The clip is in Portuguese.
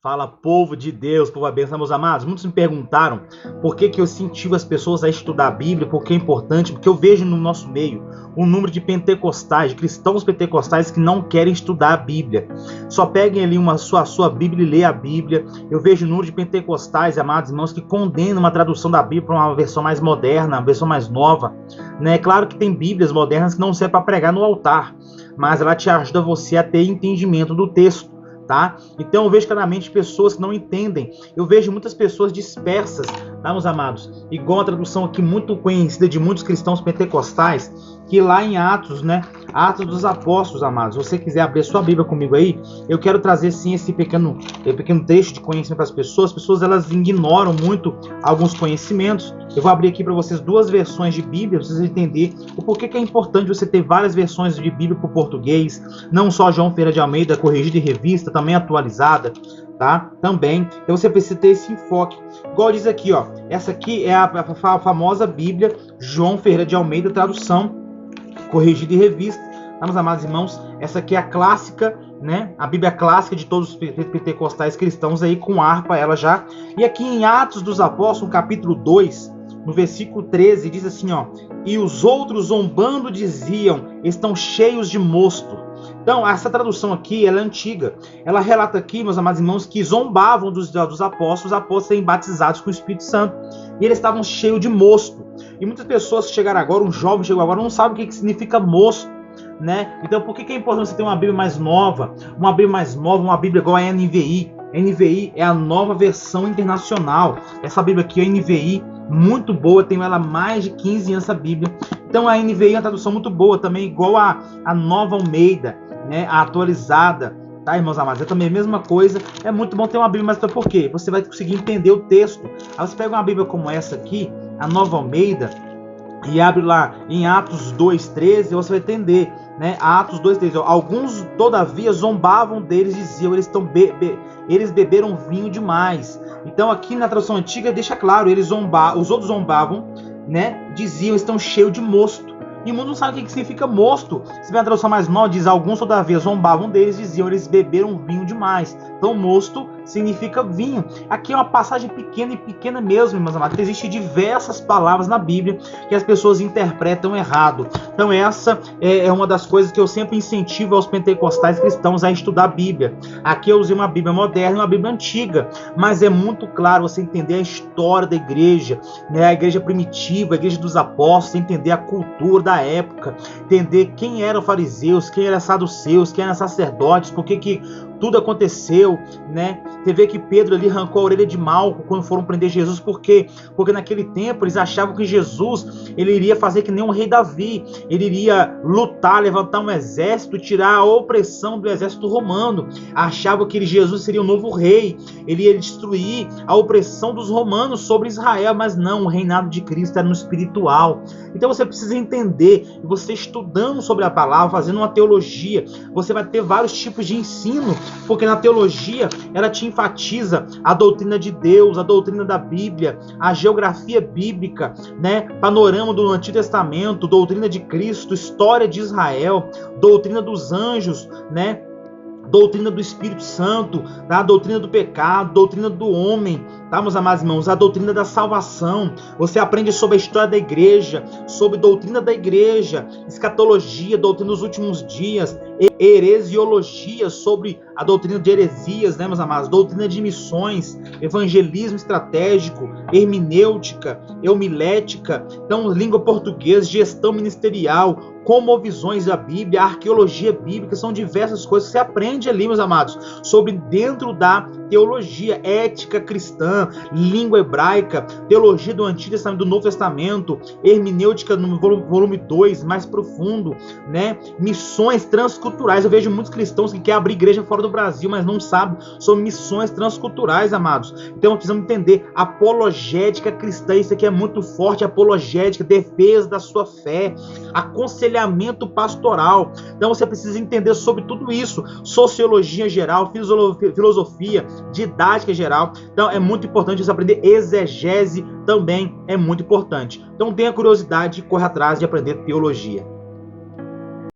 Fala, povo de Deus, povo abençoado, meus amados. Muitos me perguntaram por que eu incentivo as pessoas a estudar a Bíblia, por que é importante, porque eu vejo no nosso meio um número de pentecostais, de cristãos pentecostais que não querem estudar a Bíblia. Só peguem ali sua Bíblia e lê a Bíblia. Eu vejo o número de pentecostais, amados irmãos, que condenam uma tradução da Bíblia para uma versão mais moderna, uma versão mais nova. Né? Claro que tem Bíblias modernas que não servem para pregar no altar, mas ela te ajuda você a ter entendimento do texto. Tá? Então eu vejo claramente pessoas que não entendem. Eu vejo muitas pessoas dispersas, tá, meus amados? Igual a tradução aqui muito conhecida de muitos cristãos pentecostais, que lá em Atos, né? Atos dos Apóstolos, amados. Se você quiser abrir sua Bíblia comigo aí, eu quero trazer sim esse pequeno trecho de conhecimento para as pessoas. As pessoas elas ignoram muito alguns conhecimentos. Eu vou abrir aqui para vocês duas versões de Bíblia, para vocês entenderem o porquê que é importante você ter várias versões de Bíblia para o português, não só João Ferreira de Almeida, corrigida e revista, também atualizada, tá? Também. Então você precisa ter esse enfoque. Igual diz aqui, ó. Essa aqui é a famosa Bíblia João Ferreira de Almeida, tradução corrigida e revista. Tá, meus amados irmãos? Essa aqui é a clássica, né? A Bíblia clássica de todos os pentecostais cristãos aí, com harpa ela já. E aqui em Atos dos Apóstolos, capítulo 2, no versículo 13, diz assim, ó: e os outros zombando diziam, estão cheios de mosto. Então, essa tradução aqui, ela é antiga. Ela relata aqui, meus amados irmãos, que zombavam dos apóstolos, os apóstolos serem batizados com o Espírito Santo. E eles estavam cheios de mosto. E muitas pessoas que chegaram agora, um jovem chegou agora, não sabe o que significa mosto, né? Então, por que é importante você ter uma Bíblia mais nova? Uma Bíblia mais nova, uma Bíblia igual a NVI. NVI é a nova versão internacional. Essa Bíblia aqui é a NVI, muito boa, tenho ela há mais de 15 anos, essa Bíblia. Então a NVI é uma tradução muito boa, também igual a Nova Almeida, né? A atualizada, tá, irmãos amados? É também a mesma coisa. É muito bom ter uma Bíblia, mas por quê? Você vai conseguir entender o texto. Aí você pega uma Bíblia como essa aqui, a Nova Almeida, e abre lá em Atos 2,13, você vai entender, né? Atos 2,13. Alguns, todavia, zombavam deles, diziam, eles beberam vinho demais. Então aqui na tradução antiga deixa claro, os outros zombavam, né? Diziam, estão cheios de mosto. E o mundo não sabe o que significa mosto. Se vê a tradução mais nova, diz, alguns todavia zombavam deles, diziam, eles beberam vinho demais. Então mosto significa vinho. Aqui é uma passagem pequena e pequena mesmo, meus amados. Existem diversas palavras na Bíblia que as pessoas interpretam errado. Então essa é uma das coisas que eu sempre incentivo aos pentecostais cristãos a estudar a Bíblia. Aqui eu usei uma Bíblia moderna e uma Bíblia antiga, mas é muito claro você entender a história da igreja, né? A igreja primitiva, a igreja dos apóstolos, entender a cultura da época, entender quem eram fariseus, quem eram saduceus, quem eram sacerdotes, por que tudo aconteceu, né? Você vê que Pedro ali arrancou a orelha de Malco quando foram prender Jesus. Por quê? Porque naquele tempo eles achavam que Jesus ele iria fazer que nem um rei Davi. Ele iria lutar, levantar um exército, tirar a opressão do exército romano. Achavam que Jesus seria um novo rei. Ele ia destruir a opressão dos romanos sobre Israel. Mas não, o reinado de Cristo era no espiritual. Então você precisa entender, você estudando sobre a palavra, fazendo uma teologia, você vai ter vários tipos de ensino. Porque na teologia ela te enfatiza a doutrina de Deus, a doutrina da Bíblia, a geografia bíblica, né? Panorama do Antigo Testamento, doutrina de Cristo, história de Israel, doutrina dos anjos, né? Doutrina do Espírito Santo, tá? Doutrina do pecado, doutrina do homem, tá, meus amados irmãos? A doutrina da salvação. Você aprende sobre a história da igreja, sobre doutrina da igreja, escatologia, doutrina dos últimos dias, heresiologia, sobre a doutrina de heresias, né, meus amados? Doutrina de missões, evangelismo estratégico, hermenêutica, homilética, então língua portuguesa, gestão ministerial, cosmovisões da Bíblia, arqueologia bíblica, são diversas coisas que você aprende ali, meus amados, sobre dentro da teologia, ética cristã, língua hebraica, teologia do Antigo Testamento, do Novo Testamento, hermenêutica no volume 2, mais profundo, né? Missões transculturais. Eu vejo muitos cristãos que querem abrir igreja fora do Brasil, mas não sabem sobre missões transculturais, amados. Então precisamos entender apologética cristã, isso aqui é muito forte, apologética, defesa da sua fé, aconselhamento pastoral. Então você precisa entender sobre tudo isso, sociologia geral, filosofia, didática geral. Então é muito importante você aprender exegese, também é muito importante. Então tenha curiosidade e corra atrás de aprender teologia.